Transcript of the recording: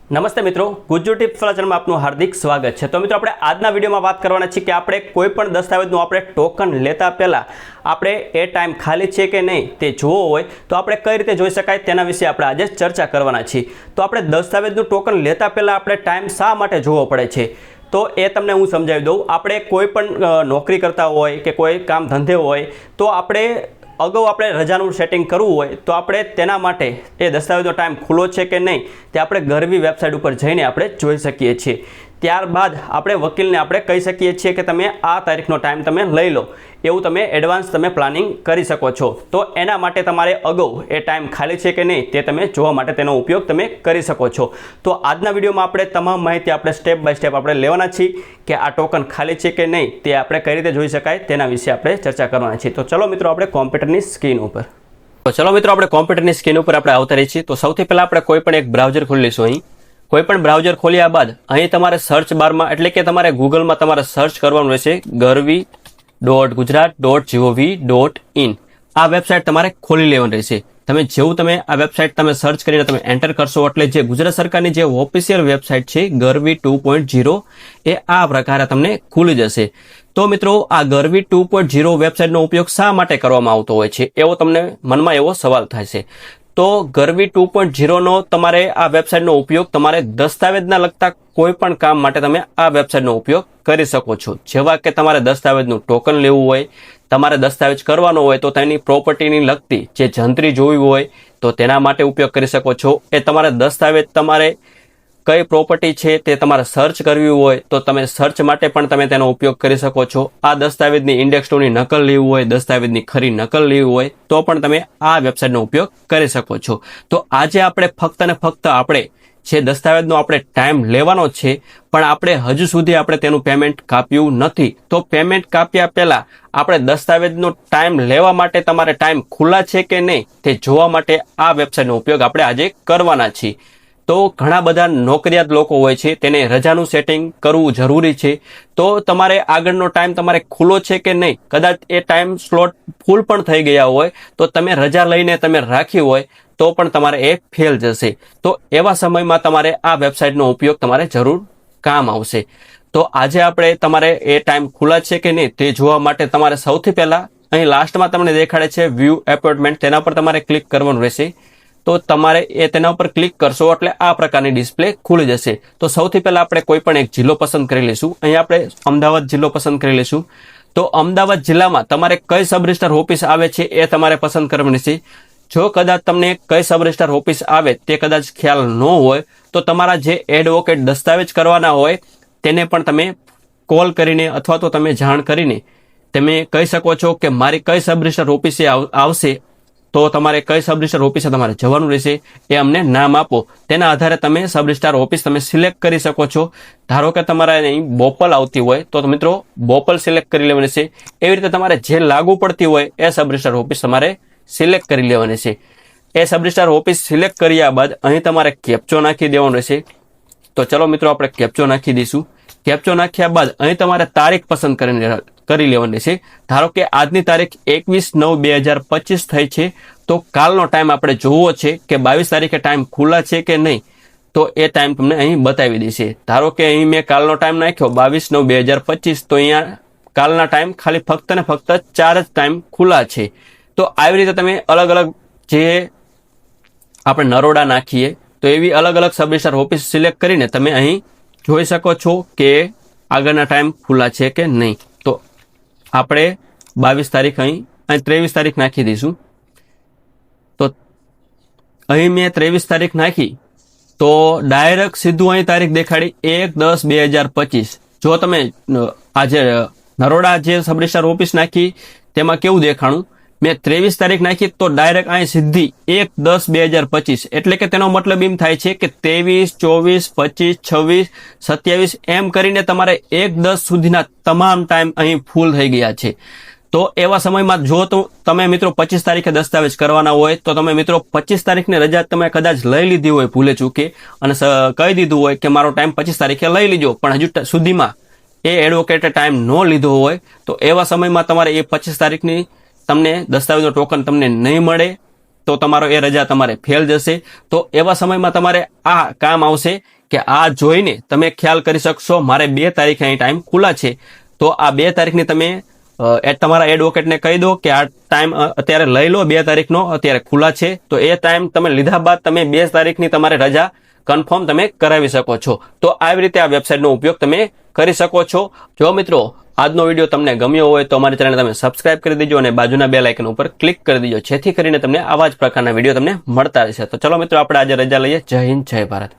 નમસ્તે મિત્રો, ગુજ્જુ ટિપ્સ વાળા ચેનલમાં આપનું હાર્દિક સ્વાગત છે। તો મિત્રો આપણે આજના વિડીયોમાં વાત કરવાના છીએ કે આપણે કોઈ પણ દસ્તાવેજનું આપણે ટોકન લેતા પહેલાં આપણે એ ટાઈમ ખાલી છે કે નહીં તે જોવો હોય તો આપણે કઈ રીતે જોઈ શકાય તેના વિશે આપણે આજે ચર્ચા કરવાના છીએ। તો આપણે દસ્તાવેજનું ટોકન લેતા પહેલાં આપણે ટાઈમ શા માટે જોવો પડે છે તો એ તમને હું સમજાવી દઉં। આપણે કોઈ પણ નોકરી કરતા હોય કે કોઈ કામ ધંધે હોય તો આપણે અગાઉ આપણે રજાનું સેટિંગ કરવું હોય તો આપણે તેના માટે એ દસ્તાવેજનો ટાઈમ ખુલ્લો છે કે નહીં તે આપણે ગરવી વેબસાઇટ ઉપર જઈને આપણે જોઈ શકીએ છીએ। ત્યારબાદ આપણે વકીલને આપણે કહી શકીએ છીએ કે તમે આ તારીખનો ટાઈમ તમે લઈ લો, એવું તમે એડવાન્સ તમે પ્લાનિંગ કરી શકો છો। તો એના માટે તમારે અગાઉ એ ટાઈમ ખાલી છે કે નહીં તે તમે જોવા માટે તેનો ઉપયોગ તમે કરી શકો છો। તો આજના વિડીયોમાં આપણે તમામ માહિતી આપણે સ્ટેપ બાય સ્ટેપ આપણે લેવાના છીએ કે આ ટોકન ખાલી છે કે નહીં તે આપણે કઈ રીતે જોઈ શકાય તેના વિશે આપણે ચર્ચા કરવાના છીએ। તો ચલો મિત્રો આપણે કોમ્પ્યુટરની સ્ક્રીન ઉપર કોમ્પ્યુટરની સ્ક્રીન ઉપર આપણે આવતા રહીએ છીએ। તો સૌથી પહેલાં આપણે કોઈ પણ એક બ્રાઉઝર ખોલી લઈશું। અહીં કોઈ પણ બ્રાઉઝર ખોલ્યા બાદ અહીં તમારે સર્ચ બારમાં એટલે કે તમારે ગૂગલમાં તમારે સર્ચ કરવાનું રહેશે garvi.gujarat.gov.in। આ વેબસાઇટ તમારે ખોલી લેવાની રહેશે। તમે જેવું તમે આ વેબસાઇટ તમે સર્ચ કરીને તમે એન્ટર કરશો એટલે જે ગુજરાત સરકારની જે ઓફિશિયલ વેબસાઇટ છે ગરવી 2.0 એ આ પ્રકારે તમને ખુલી જશે। તો મિત્રો આ ગરવી 2.0 વેબસાઇટનો ઉપયોગ શા માટે કરવામાં આવતો હોય છે એવો તમને મનમાં એવો સવાલ થાય છે। તો ગરવી 2.0 નો તમારે આ વેબસાઇટનો ઉપયોગ તમારે દસ્તાવેજના લગતા કોઈ પણ કામ માટે તમે આ વેબસાઇટનો ઉપયોગ કરી શકો છો। જેવા કે તમારે દસ્તાવેજનું ટોકન લેવું હોય, તમારે દસ્તાવેજ કરવાનો હોય તો તેની પ્રોપર્ટીની લગતી જે જંત્રી જોવી હોય તો તેના માટે ઉપયોગ કરી શકો છો। એ તમારે દસ્તાવેજ તમારે કઈ પ્રોપર્ટી છે તે તમારે સર્ચ કરવી હોય તો તમે સર્ચ માટે પણ તમે તેનો ઉપયોગ કરી શકો છો। આ દસ્તાવેજની ઇન્ડેક્સ 2ની નકલ લેવું હોય, દસ્તાવેજની ખરી નકલ લેવી હોય તો પણ તમે આ વેબસાઇટનો ઉપયોગ કરી શકો છો। તો આજે આપણે ફક્ત ને ફક્ત આપણે જે દસ્તાવેજનો આપણે ટાઈમ લેવાનો છે પણ આપણે હજુ સુધી આપણે તેનું પેમેન્ટ કાપ્યું નથી। તો પેમેન્ટ કાપ્યા પહેલા આપણે દસ્તાવેજનો ટાઈમ લેવા માટે તમારે ટાઈમ ખુલ્લા છે કે નહીં તે જોવા માટે આ વેબસાઇટનો ઉપયોગ આપણે આજે કરવાના છીએ। તો ઘણા બધા નોકરિયાત લોકો હોય છે તેને રજાનું સેટિંગ કરવું જરૂરી છે। તો તમારે આગળનો ટાઈમ તમારે ખુલ્લો છે કે નહીં, કદાચ એ ટાઈમ સ્લોટ ફૂલ પણ થઈ ગયા હોય તો તમે રજા લઈને તમે રાખી હોય તો પણ તમારે એ ફેલ જશે। તો એવા સમયમાં તમારે આ વેબસાઇટનો ઉપયોગ તમારે જરૂર કામ આવશે। તો આજે આપણે તમારે એ ટાઈમ ખુલ્લા છે કે નહીં તે જોવા માટે તમારે સૌથી પહેલાં અહીં લાસ્ટમાં તમને દેખાડે છે વ્યૂ એપોઇન્ટમેન્ટ, તેના પર તમારે ક્લિક કરવાનું રહેશે। તો તમારે એ તેના ઉપર ક્લિક કરશો એટલે આ પ્રકારની ડિસ્પ્લે ખુલી જશે। તો સૌથી પહેલા આપણે કોઈ પણ એક જિલ્લો પસંદ કરી લઈશું। અહીં આપણે અમદાવાદ જિલ્લો પસંદ કરી લઈશું। તો અમદાવાદ જિલ્લામાં તમારે કઈ સબ રજિસ્ટ્રાર ઓફિસ આવે છે એ તમારે પસંદ કરવાની છે। જો કદાચ તમને કઈ સબ રજિસ્ટ્રાર ઓફિસ આવે તે કદાચ ખ્યાલ ન હોય તો તમારા જે એડવોકેટ દસ્તાવેજ કરવાના હોય તેને પણ તમે કોલ કરીને અથવા તો તમે જાણ કરીને તમે કહી શકો છો કે મારી કઈ સબ રજિસ્ટ્રાર ઓફિસે આવશે। તો તમારે કઈ સબ રજિસ્ટ્રાર ઓફિસે તમારે જવાનું રહેશે એ અમને નામ આપો, તેના આધારે તમે સબ રજિસ્ટ્રાર ઓફિસ તમે સિલેક્ટ કરી શકો છો। ધારો કે તમારે અહીં બોપલ આવતી હોય તો મિત્રો બોપલ સિલેક્ટ કરી લેવાની છે। એવી રીતે તમારે જે લાગુ પડતી હોય એ સબ રજિસ્ટ્રાર ઓફિસ તમારે સિલેક્ટ કરી લેવાની છે। એ સબ રજિસ્ટ્રાર ઓફિસ સિલેક્ટ કર્યા બાદ અહીં તમારે કેપ્ચો નાખી દેવાનો રહેશે। તો ચલો મિત્રો આપણે કેપ્ચો નાખી દઈશું। કેપ્ચો નાખ્યા બાદ અહીં તમારે તારીખ પસંદ કરી લેવાની છે। ધારો કે આજની તારીખ 21/9/2025 થઈ છે તો કાલનો ટાઈમ આપણે જોવો છે કે 22 તારીખે ટાઈમ ખુલ્લા છે કે નહીં તો એ ટાઈમ તમને અહીં બતાવી દેશે। ધારો કે અહીં મેં કાલનો ટાઈમ નાખ્યો 22/9/2025 તો અહીંયા કાલના ટાઈમ ખાલી ફક્ત ને ફક્ત 4 જ ટાઈમ ખુલ્લા છે। તો આવી રીતે તમે અલગ અલગ જે આપણે નરોડા નાખીએ તો એવી અલગ અલગ સબ રજિસ્ટ્રાર ઓફિસ સિલેક્ટ કરીને તમે અહીં જોઈ શકો છો કે આગળના ટાઈમ ખુલ્લા છે કે નહીં। તો આપણે 22 તારીખ અહીં 23 તારીખ નાખી દઈશું। તો અહીં મેં 23 તારીખ નાખી તો ડાયરેક્ટ સીધું અહીં તારીખ દેખાડી 1/10/2025। જો તમે આજે નરોડા જે સબ રજિસ્ટ્રાર ઓફિસ નાખી તેમાં કેવું દેખાણું, મેં 23 તારીખ નાખી તો ડાયરેક્ટ અહીં સીધી 1/10/2025 એટલે કે તેનો મતલબ એમ થાય છે કે 23, 24, 25, 26, 27 એમ કરીને તમારે 1/10 સુધીના તમામ ટાઈમ અહીં ફૂલ થઈ ગયા છે। તો એવા સમયમાં જો તો તમે મિત્રો 25 તારીખે દસ્તાવેજ કરવાના હોય તો તમે મિત્રો 25 તારીખની રજા તમે કદાચ લઈ લીધી હોય ભૂલે ચૂકે અને કહી દીધું હોય કે મારો ટાઈમ 25 તારીખે લઈ લીજો પણ હજુ સુધીમાં એ એડવોકેટે ટાઈમ ન લીધો હોય તો એવા સમયમાં તમારે એ 25 તારીખની તમને દસ્તાવેજનો ટોકન તમને નહીં મળે તો તમારો એ રજા તમારે ફેલ જશે। તો એવા સમયમાં તમારે આ કામ આવશે કે આ જોઈને તમે ખ્યાલ કરી શકશો મારે 2 તારીખે અહીં ટાઈમ ખુલ્લા છે, તો આ 2 તારીખની તમે તમારા એડવોકેટને કહી દો કે આ ટાઈમ અત્યારે લઈ લો, 2 તારીખનો અત્યારે ખુલ્લા છે, તો એ ટાઈમ તમે લીધા બાદ તમે 2 તારીખની તમારે રજા કન્ફર્મ તમે કરાવી શકો છો. તો આવી રીતે આ વેબસાઇટનો ઉપયોગ તમે કરી શકો છો. જો મિત્રો આજનો વિડીયો તમને ગમ્યો હોય તો અમારી ચેનલને તમે સબસ્ક્રાઇબ કરી દેજો અને બાજુના બેલ આઇકન ઉપર ક્લિક કરી દેજો, જેથી કરીને તમને આવા જ પ્રકારના વિડીયો તમને મળતા રહેશે. તો ચલો મિત્રો, આપણે આજે રજા લઈએ. જય હિન્દ, જય ભારત.